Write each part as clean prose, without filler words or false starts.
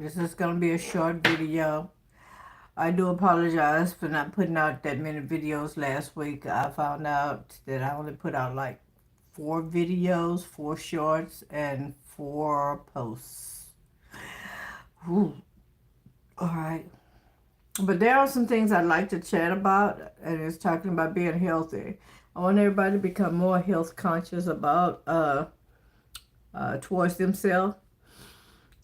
This is going to be a short video. I do apologize for not putting out that many videos last week. I found out that I only put out like 4 videos, 4 shorts, and 4 posts. Whew. All right. But there are some things I'd like to chat about, and it's talking about being healthy. I want everybody to become more health conscious about towards themselves.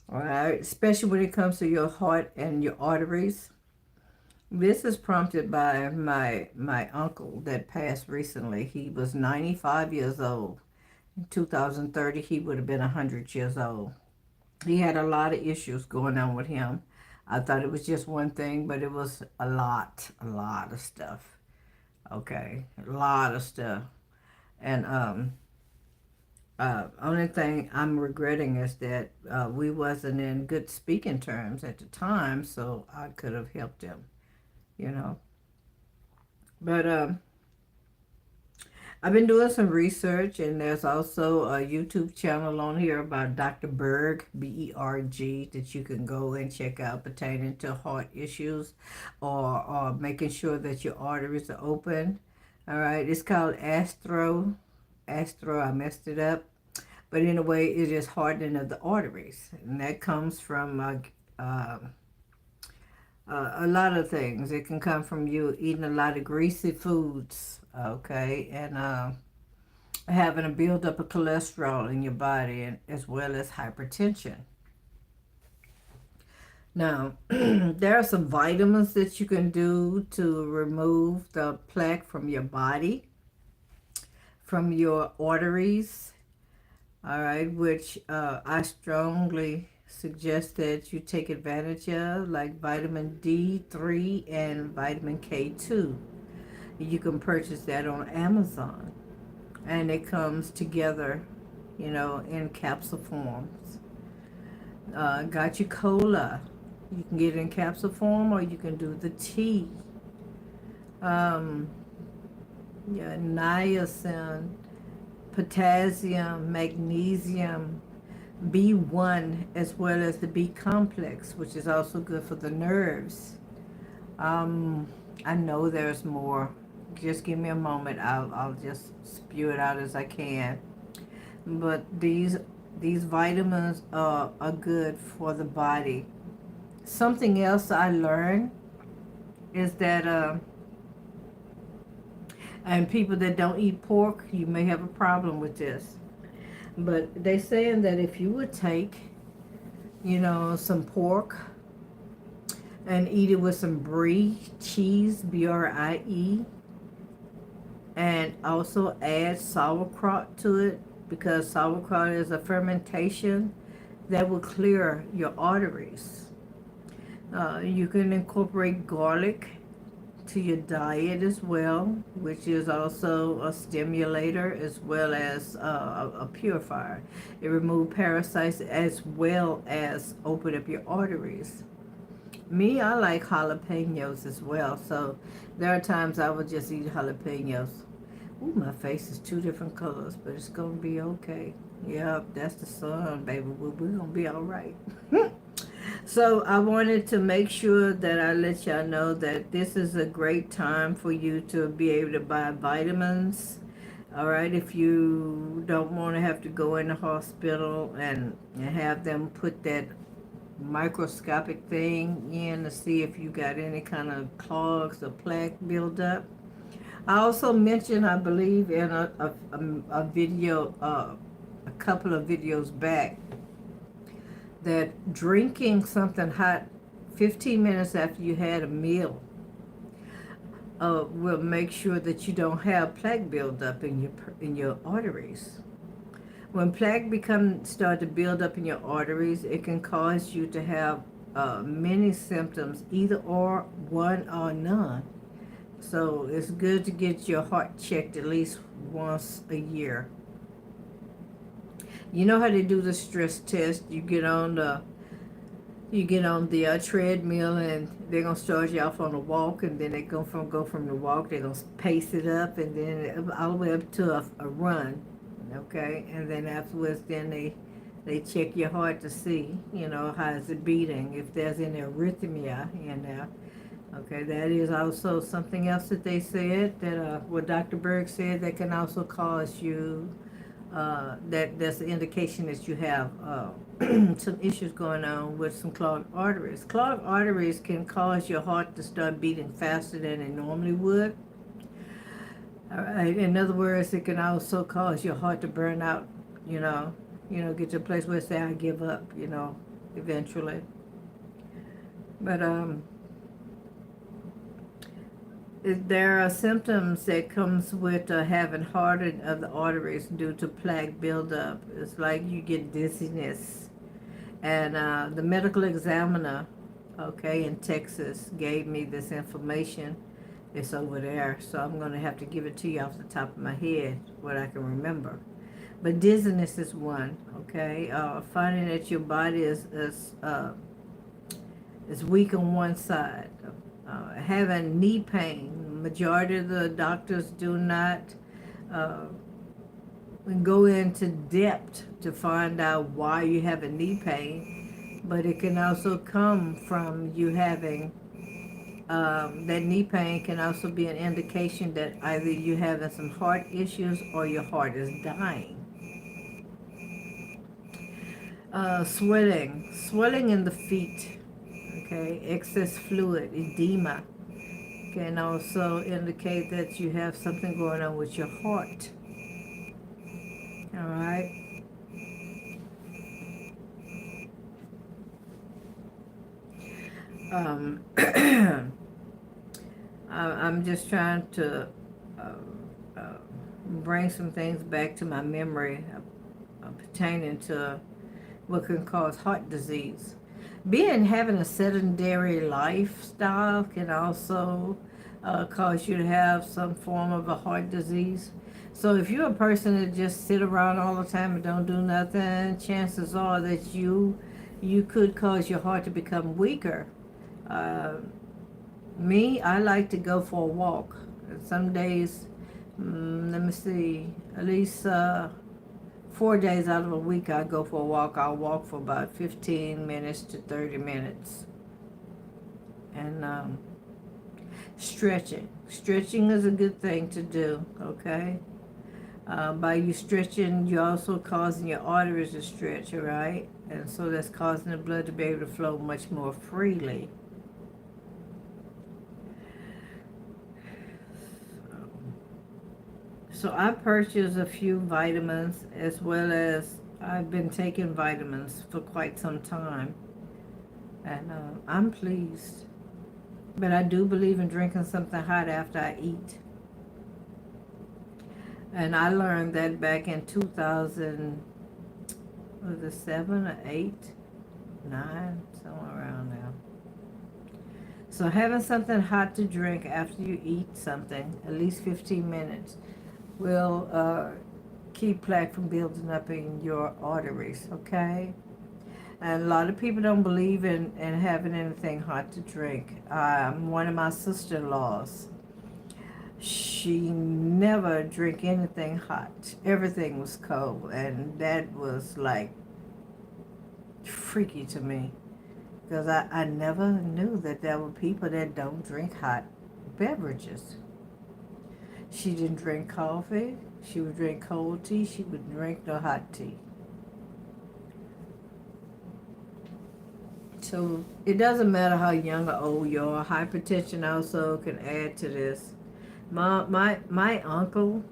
All right, especially when it comes to your heart and your arteries. This is prompted by my uncle that passed recently. He was 95 years old. In 2030, he would have been 100 years old. He had a lot of issues going on with him. I thought it was just one thing, but it was a lot of stuff. Okay, a lot of stuff. And only thing I'm regretting is that we wasn't in good speaking terms at the time, so I could have helped him, you know. But I've been doing some research, and there's also a YouTube channel on here about Dr. Berg, Berg, that you can go and check out pertaining to heart issues or making sure that your arteries are open. All right, it's called Astro, I messed it up. But in a way, it is hardening of the arteries. And that comes from a lot of things. It can come from you eating a lot of greasy foods, okay, and having a buildup of cholesterol in your body, and as well as hypertension. Now, there are some vitamins that you can do to remove the plaque from your body, from your arteries, all right, which I strongly suggest that you take advantage of, like vitamin D3 and vitamin K2. You can purchase that on Amazon, and it comes together, in capsule forms. Got your cola. You can get it in capsule form, or you can do the tea. Um, yeah, niacin, potassium, magnesium, B1, as well as the B complex, which is also good for the nerves. Um, I know there's more. Just give me a moment. I'll just spew it out as I can. But these vitamins are good for the body. Something else I learned is that and people that don't eat pork, you may have a problem with this. But they saying that if you would take, some pork and eat it with some brie cheese, Brie, and also add sauerkraut to it, because sauerkraut is a fermentation that will clear your arteries. You can incorporate garlic to your diet as well, which is also a stimulator as well as a purifier. It removes parasites as well as open up your arteries. Me, I like jalapenos as well, so there are times I will just eat jalapenos. Ooh, my face is 2 different colors, but it's gonna be okay. Yep, that's the sun, baby. We're gonna be all right. So I wanted to make sure that I let y'all know that this is a great time for you to be able to buy vitamins. All right, if you don't want to have to go in the hospital and have them put that microscopic thing in to see if you got any kind of clogs or plaque buildup. I also mentioned, I believe, in a video, a couple of videos back, that drinking something hot 15 minutes after you had a meal will make sure that you don't have plaque buildup in your arteries. When plaque start to build up in your arteries, it can cause you to have many symptoms, either or, one or none. So it's good to get your heart checked at least once a year. You know how they do the stress test? You get on the treadmill, and they're gonna start you off on a walk, and then they go from the walk. They're gonna pace it up, and then all the way up to a run, okay? And then afterwards, then They check your heart to see, how is it beating, if there's any arrhythmia in there. Okay, that is also something else that they said, that what Dr. Berg said, that can also cause you, that's an indication that you have some issues going on with some clogged arteries. Clogged arteries can cause your heart to start beating faster than it normally would. All right. In other words, it can also cause your heart to burn out, you know, get to a place where it say, I give up, eventually. But there are symptoms that comes with having hardening of the arteries due to plaque buildup. It's like you get dizziness. And the medical examiner, okay, in Texas gave me this information. It's over there, so I'm going to have to give it to you off the top of my head, what I can remember. But dizziness is one, okay? Finding that your body is weak on one side. Having knee pain. Majority of the doctors do not go into depth to find out why you have a knee pain, but it can also come from you having that knee pain can also be an indication that either you're having some heart issues or your heart is dying. Swelling in the feet, okay, excess fluid, edema, can also indicate that you have something going on with your heart. All right. I'm just trying to uh, uh, bring some things back to my memory pertaining to what can cause heart disease. Having a sedentary lifestyle can also cause you to have some form of a heart disease. So if you're a person that just sit around all the time and don't do nothing, chances are that you could cause your heart to become weaker. Uh, I like to go for a walk. Some days, let me see, at least 4 days out of a week I go for a walk. I'll walk for about 15 minutes to 30 minutes. And stretching. Stretching is a good thing to do, okay? By you stretching, you're also causing your arteries to stretch, all right? And so that's causing the blood to be able to flow much more freely. So I purchased a few vitamins, as well as I've been taking vitamins for quite some time. And I'm pleased. But I do believe in drinking something hot after I eat. And I learned that back in 2000, was it 7 or 8, 9, somewhere around there. So having something hot to drink after you eat something, at least 15 minutes, will keep plaque from building up in your arteries, okay? And a lot of people don't believe in having anything hot to drink. One of my sister-in-laws, she never drank anything hot. Everything was cold, and that was like freaky to me, because I never knew that there were people that don't drink hot beverages. She didn't drink coffee. She would drink cold tea. She would drink no hot tea. So it doesn't matter how young or old you are. Hypertension also can add to this. My uncle,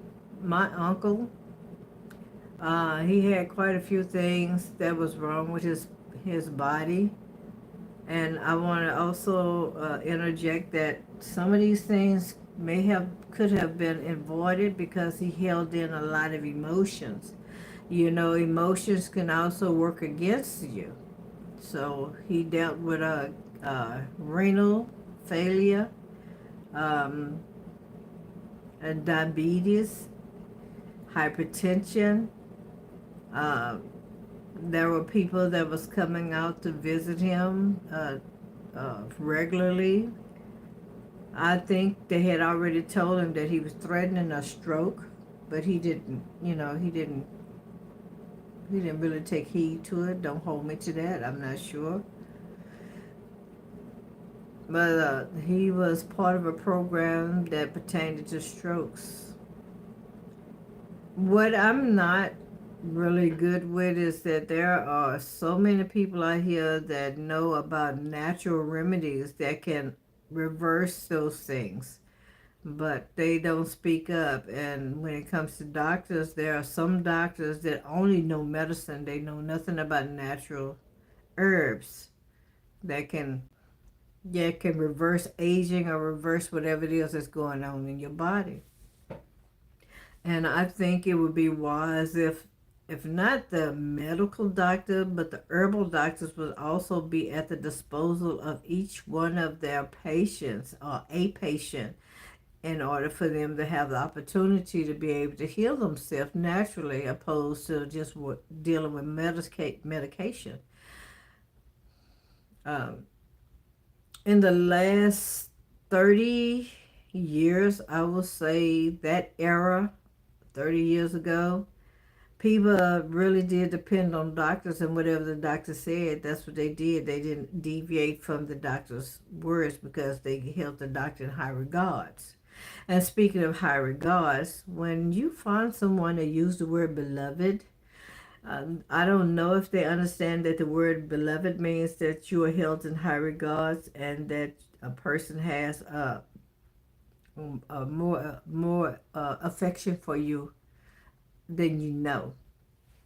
he had quite a few things that was wrong with his body. And I want to also interject that some of these things could have been avoided because he held in a lot of emotions. Emotions can also work against you. So he dealt with renal failure, diabetes, hypertension. There were people that was coming out to visit him regularly. I think they had already told him that he was threatening a stroke, but he didn't He didn't really take heed to it. Don't hold me to that. I'm not sure. But he was part of a program that pertained to strokes. What I'm not really good with is that there are so many people out here that know about natural remedies that can reverse those things, but they don't speak up. And when it comes to doctors, there are some doctors that only know medicine. They know nothing about natural herbs that can reverse aging or reverse whatever it is that's going on in your body. And I think it would be wise if not the medical doctor, but the herbal doctors would also be at the disposal of each one of their patients or a patient in order for them to have the opportunity to be able to heal themselves naturally opposed to just dealing with medication. Um, in the last 30 years, I will say that era, 30 years ago, people really did depend on doctors, and whatever the doctor said, that's what they did. They didn't deviate from the doctor's words because they held the doctor in high regards. And speaking of high regards, when you find someone that used the word beloved, I don't know if they understand that the word beloved means that you are held in high regards and that a person has more affection for you than you know.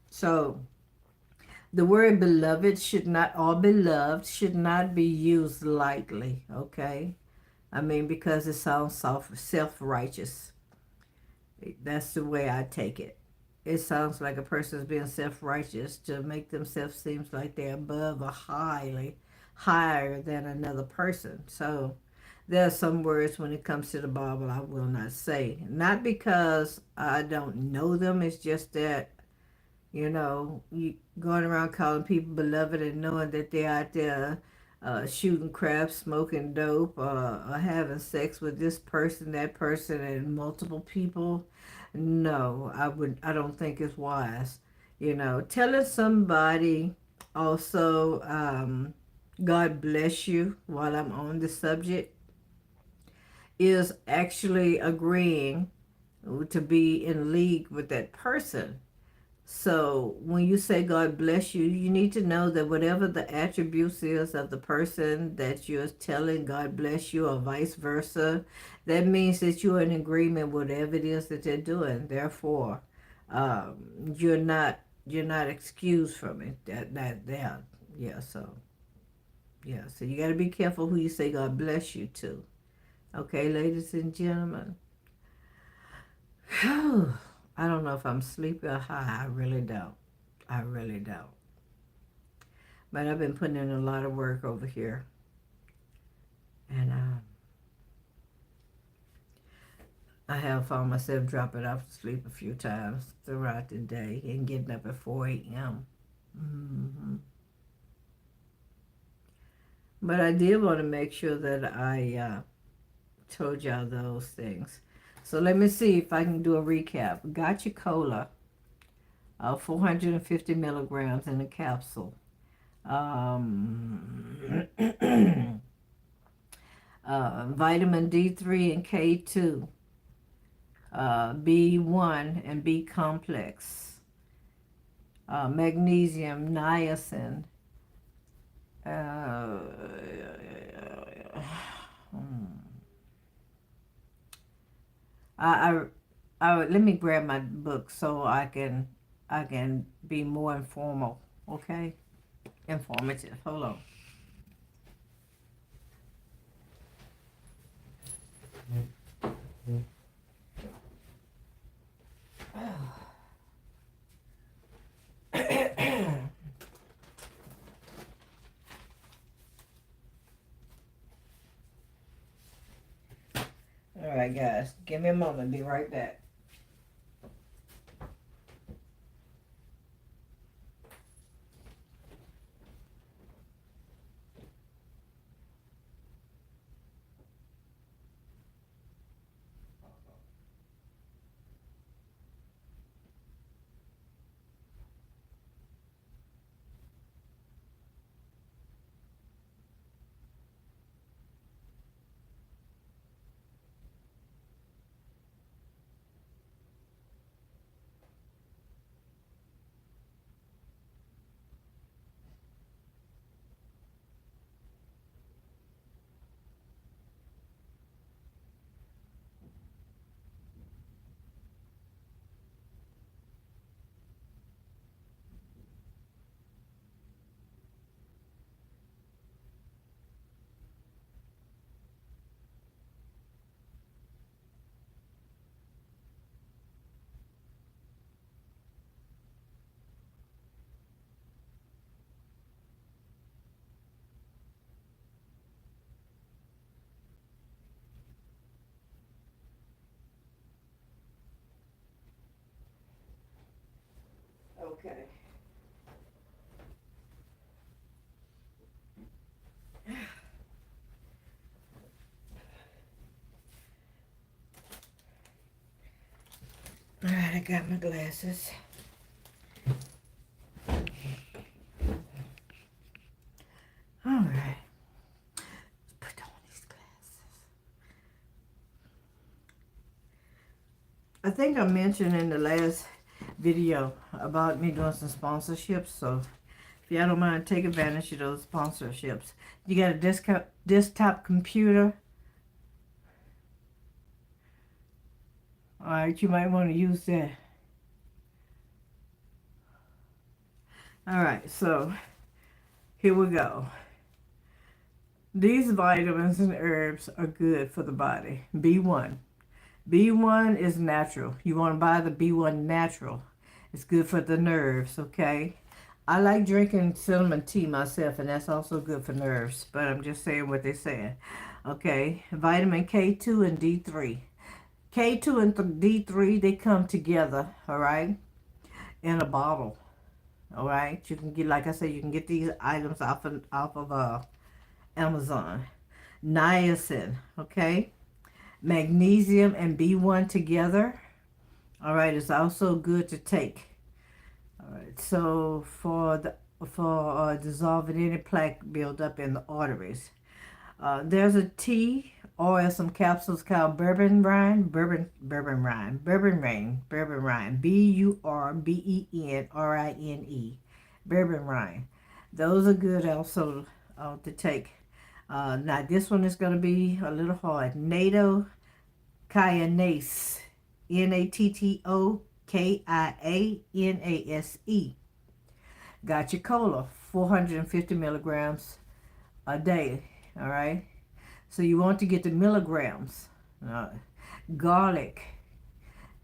So the word beloved should not, or beloved, should not be used lightly, okay? I mean, because it sounds self-righteous. That's the way I take it. It sounds like a person is being self-righteous to make themselves seem like they're above or higher than another person. So there are some words when it comes to the Bible I will not say. Not because I don't know them, it's just that you going around calling people beloved and knowing that they're out there shooting crap, smoking dope, or having sex with this person, that person, and multiple people. No, I don't think it's wise. Telling somebody also, God bless you, while I'm on the subject, is actually agreeing to be in league with that person. So when you say God bless you, you need to know that whatever the attributes is of the person that you're telling God bless you, or vice versa, that means that you're in agreement with whatever it is that they're doing. Therefore, you're not excused from it. Yeah. So you got to be careful who you say God bless you to. Okay, ladies and gentlemen. I don't know if I'm sleepy or high. I really don't. I really don't. But I've been putting in a lot of work over here. And I have found myself dropping off to sleep a few times throughout the day and getting up at 4 a.m. But I did want to make sure that I told y'all those things. So let me see if I can do a recap. Gotcha Cola, 450 milligrams in a capsule. Vitamin D3 and K2, B1 and B complex, magnesium, niacin, uh, I, let me grab my book so I can be more informal. Okay, informative. Hold on. All right, guys, give me a moment. Be right back. All right, I got my glasses. All right. Let's put on these glasses. I think I mentioned in the last video about me doing some sponsorships, so if y'all don't mind, take advantage of those sponsorships. You got a desktop computer, all right, you might want to use that. All right, so here we go. These vitamins and herbs are good for the body. B1. B1 is natural. You want to buy the B1 natural. It's good for the nerves, okay? I like drinking cinnamon tea myself, and that's also good for nerves, but I'm just saying what they're saying. Okay, vitamin K2 and D3. K2 and D3, they come together, all right, in a bottle, all right? You can get, like I said, you can get these items off of Amazon. Niacin, okay? Magnesium and B1 together, all right, is also good to take. All right, so for dissolving any plaque buildup in the arteries. There's a tea or some capsules called berberine, Burbenrine, berberine. Those are good also to take. Now this one is going to be a little hard. Nattokinase, Nattokinase. Got your cola, 450 milligrams a day. All right. So you want to get the milligrams. Garlic,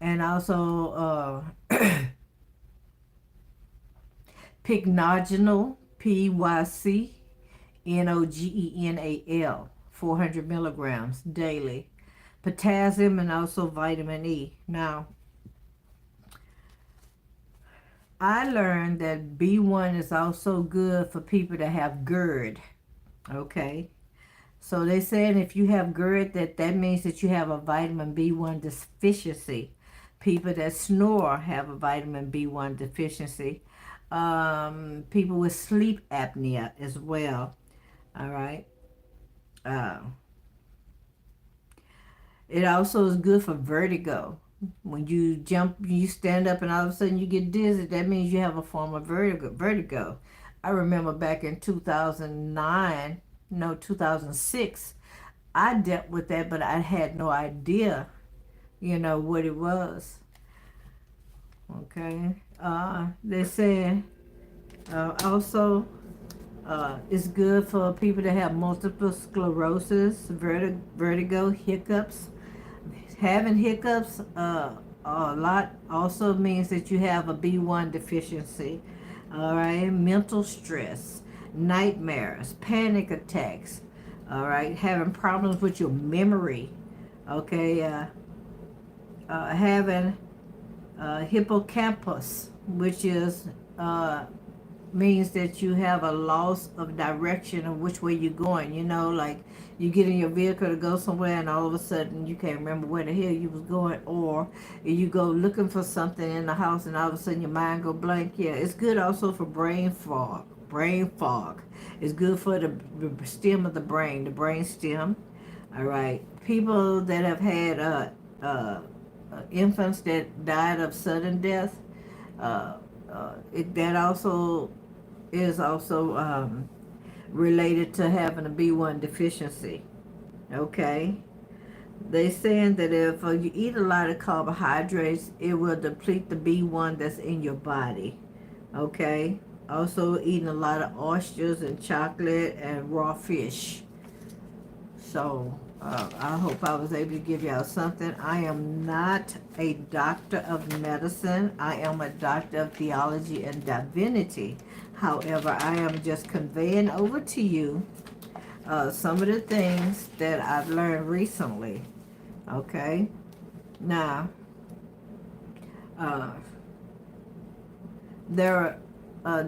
and also pycnogenol, Pycnogenal, 400 milligrams daily. Potassium and also vitamin E. Now, I learned that B1 is also good for people that have GERD. Okay. So they saying if you have GERD, that means that you have a vitamin B1 deficiency. People that snore have a vitamin B1 deficiency. People with sleep apnea as well. All right. It also is good for vertigo. When you jump, you stand up and all of a sudden you get dizzy, that means you have a form of vertigo. I remember back in 2006, I dealt with that, but I had no idea, what it was. Okay. They said also it's good for people that have multiple sclerosis, vertigo, hiccups. Having hiccups a lot also means that you have a B1 deficiency. All right, mental stress, nightmares, panic attacks. All right, having problems with your memory. Okay, having hippocampus, which is means that you have a loss of direction of which way you're going. Like you get in your vehicle to go somewhere and all of a sudden you can't remember where the hell you was going, or you go looking for something in the house and all of a sudden your mind go blank. Yeah, it's good also for brain fog. Brain fog is good for the stem of the brain stem. All right, people that have had infants that died of sudden death, that also is also related to having a B1 deficiency. Okay, they saying that if you eat a lot of carbohydrates, it will deplete the B1 that's in your body. Okay, also eating a lot of oysters and chocolate and raw fish. So I hope I was able to give y'all something. I am not a doctor of medicine. I am a doctor of theology and divinity. However, I am just conveying over to you some of the things that I've learned recently. Okay? Now,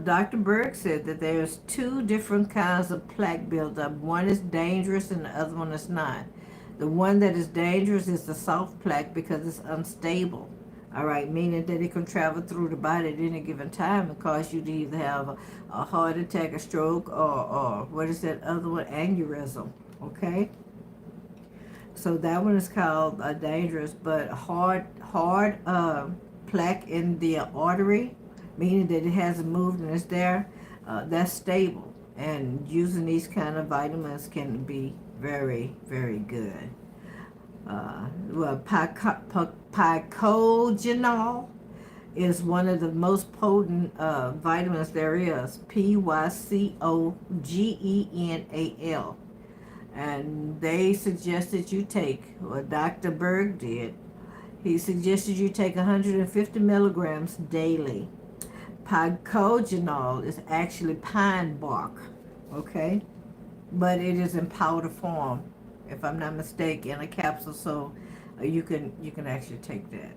Dr. Berg said that there's two different kinds of plaque buildup. One is dangerous and the other one is not. The one that is dangerous is the soft plaque because it's unstable. All right, meaning that it can travel through the body at any given time and cause you to either have a heart attack, a stroke, or what is that other one? Aneurysm. Okay, so that one is called dangerous, but hard plaque in the artery, meaning that it hasn't moved and it's there. That's stable, and using these kind of vitamins can be very, very good. Well, pycogenol is one of the most potent vitamins there is. Pycogenal. And they suggested you take, or Dr. Berg did, he suggested you take 150 milligrams daily. Pycogenol is actually pine bark, okay? But it is in powder form, if I'm not mistaken, in a capsule, so you can actually take that.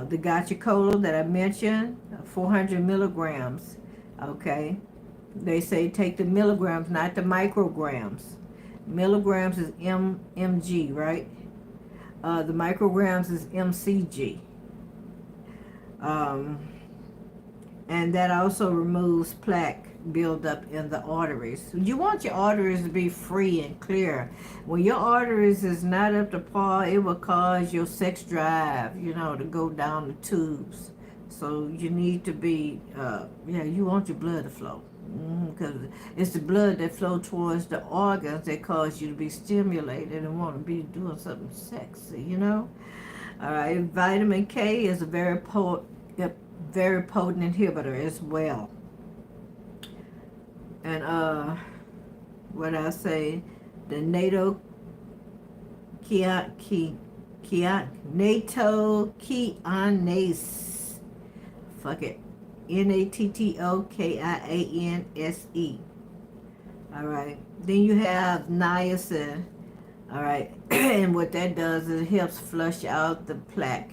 The Gotcha Cola that I mentioned, 400 milligrams, okay? They say take the milligrams, not the micrograms. Milligrams is mg, right? The micrograms is mcg. Um, and that also removes plaque buildup in the arteries. You want your arteries to be free and clear. When your arteries is not up to par, it will cause your sex drive, to go down the tubes. So you need to be, you want your blood to flow. Because it's the blood that flows towards the organs that cause you to be stimulated and want to be doing something sexy. All right, vitamin K is a very potent inhibitor as well. And what I say, the nattokinase, fuck it, nattokinase. All right, then you have niacin. All right, and what that does is it helps flush out the plaque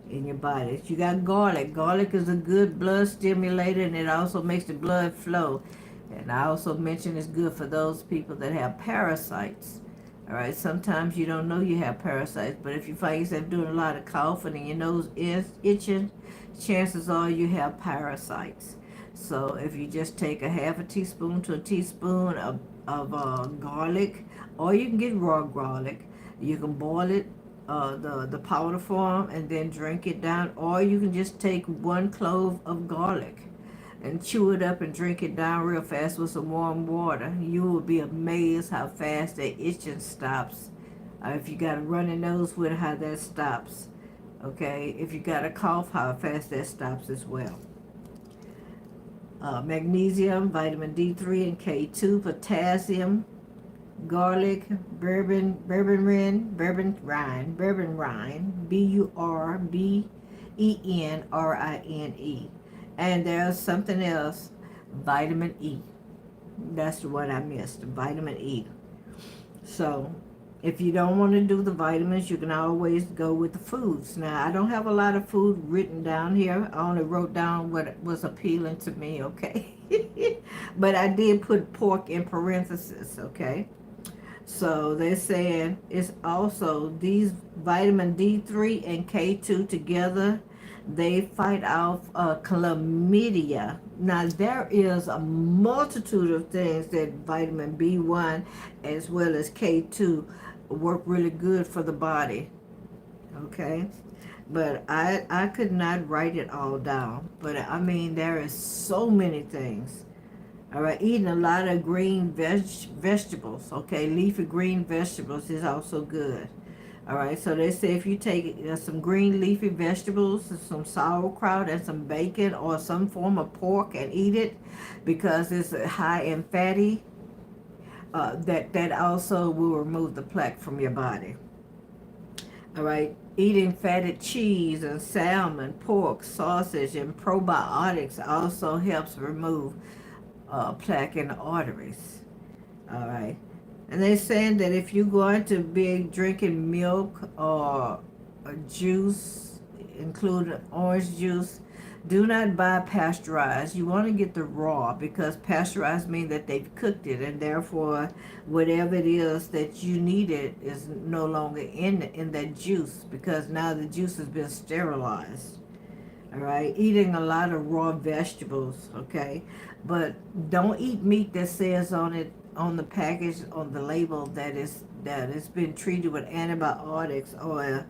in your body. You got garlic. Garlic is a good blood stimulator, and it also makes the blood flow. And I also mentioned it's good for those people that have parasites. All right, sometimes you don't know you have parasites, but if you find yourself doing a lot of coughing and your nose is itching, chances are you have parasites. So if you just take a half a teaspoon to a teaspoon of garlic, or you can get raw garlic, you can boil it, the powder form, and then drink it down, or you can just take 1 clove of garlic and chew it up and drink it down real fast with some warm water. You will be amazed how fast that itching stops. If you got a runny nose with it, how that stops. Okay, if you got a cough, how fast that stops as well. Magnesium, vitamin D3 and K2, potassium, garlic, bourbon rind, BURBENRINE. And there's something else, vitamin E. That's the one I missed, vitamin E. So if you don't want to do the vitamins, you can always go with the foods. Now, I don't have a lot of food written down here. I only wrote down what was appealing to me, okay? But I did put pork in parentheses, okay? So they're saying it's also these vitamin D3 and K2 together, they fight off chlamydia. Now there is a multitude of things that vitamin B1 as well as K2 work really good for the body. Okay, but I could not write it all down. But I mean, there is so many things. All right, eating a lot of green vegetables, okay, leafy green vegetables is also good. All right, so they say if you take some green leafy vegetables, some sauerkraut, and some bacon or some form of pork and eat it, because it's high in fatty, that also will remove the plaque from your body. All right, eating fatted cheese and salmon, pork, sausage, and probiotics also helps remove plaque in the arteries. All right, and they're saying that if you're going to be drinking milk or a juice, including orange juice, Do not buy pasteurized. You want to get the raw, because pasteurized means that they've cooked it, and therefore whatever it is that you needed is no longer in that juice, because now the juice has been sterilized. All right, eating a lot of raw vegetables, okay, but don't eat meat that says on it, on the package, on the label, that it's been treated with antibiotics, or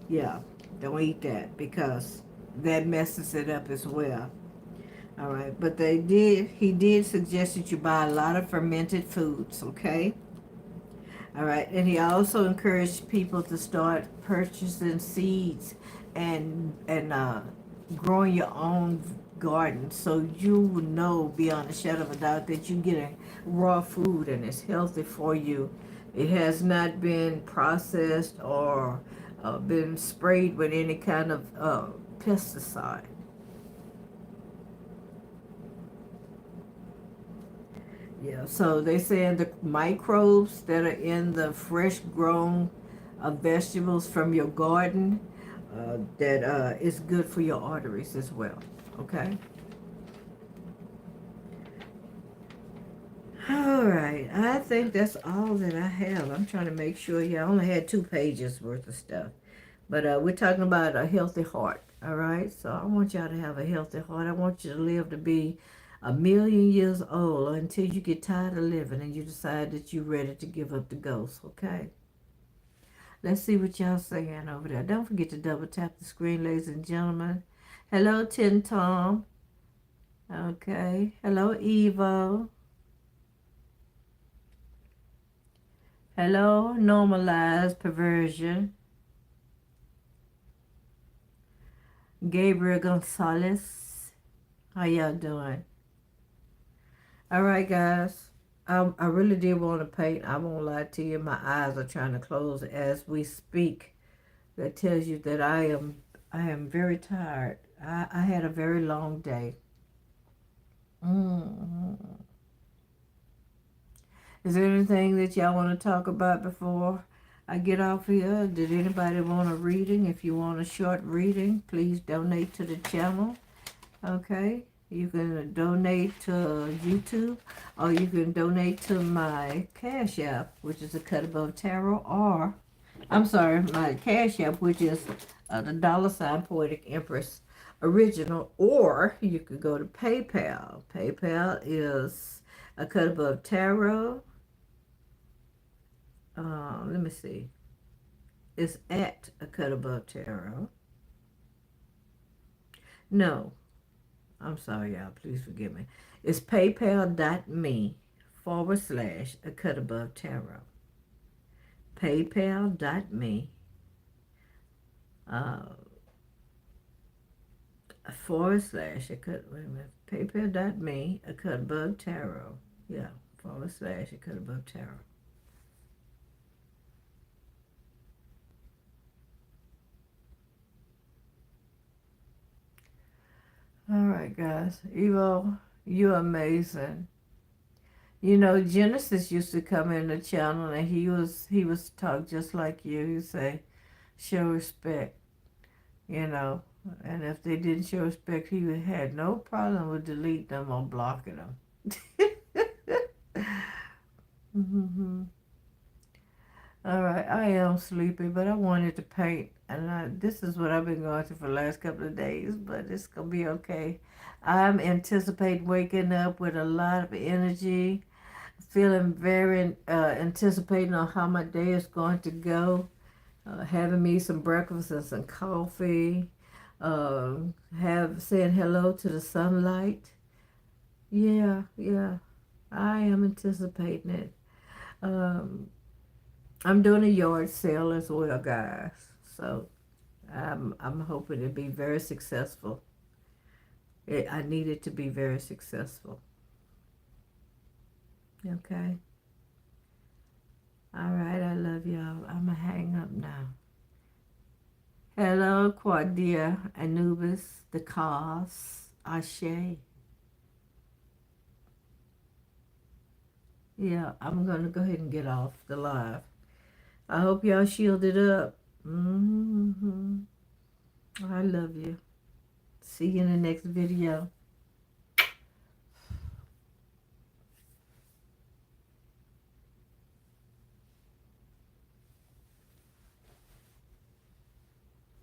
yeah, don't eat that, because that messes it up as well. All right, but he did suggest that you buy a lot of fermented foods, okay? All right, and he also encouraged people to start purchasing seeds and growing your own garden, so you will know beyond a shadow of a doubt that you're getting raw food and it's healthy for you. It has not been processed or been sprayed with any kind of pesticide. Yeah, so they saying the microbes that are in the fresh grown vegetables from your garden, that is good for your arteries as well. Okay. All right. I think that's all that I have. I'm trying to make sure. Yeah, I only had 2 pages worth of stuff, but we're talking about a healthy heart. All right. So I want y'all to have a healthy heart. I want you to live to be 1,000,000 years old, until you get tired of living and you decide that you're ready to give up the ghost. Okay. Let's see what y'all saying over there. Don't forget to double tap the screen, ladies and gentlemen. Hello, Tin Tom. Okay. Hello, Evo. Hello, Normalized Perversion. Gabriel Gonzalez. How y'all doing? All right, guys. I really did want to paint. I won't lie to you. My eyes are trying to close as we speak. That tells you that I am very tired. I had a very long day. Mm-hmm. Is there anything that y'all want to talk about before I get off here? Did anybody want a reading? If you want a short reading, please donate to the channel. Okay? You can donate to YouTube, or you can donate to my Cash App, which is a Cut Above Tarot, or, I'm sorry, my Cash App, which is the $ Poetic Empress Original, or you could go to PayPal. PayPal is a Cut Above Tarot. Let me see. It's at a Cut Above Tarot. No, I'm sorry, y'all. Please forgive me. It's paypal.me/ a Cut Above Tarot. Paypal.me uh, / a cut. Wait a minute. Paypal.me a Cut Above Tarot. Yeah, / a Cut Above Tarot. All right, guys. Evo, you're amazing. You know, Genesis used to come in the channel, and he was talk just like you. He say, show respect, you know. And if they didn't show respect, he had no problem with deleting them or blocking them. hmm All right, I am sleepy, but I wanted to paint, and this is what I've been going through for the last couple of days, but it's gonna be okay. I'm anticipating waking up with a lot of energy, feeling very anticipating on how my day is going to go. Having me some breakfast and some coffee. Uh, have saying hello to the sunlight. Yeah, yeah. I am anticipating it. Um, I'm doing a yard sale as well, guys. So I'm hoping to be very successful. I need it to be very successful. Okay. All right. I love y'all. I'm gonna hang up now. Hello, Quadia, Anubis, the cause, Ashe. Yeah, I'm gonna go ahead and get off the live. I hope y'all shielded up. I love you. See you in the next video.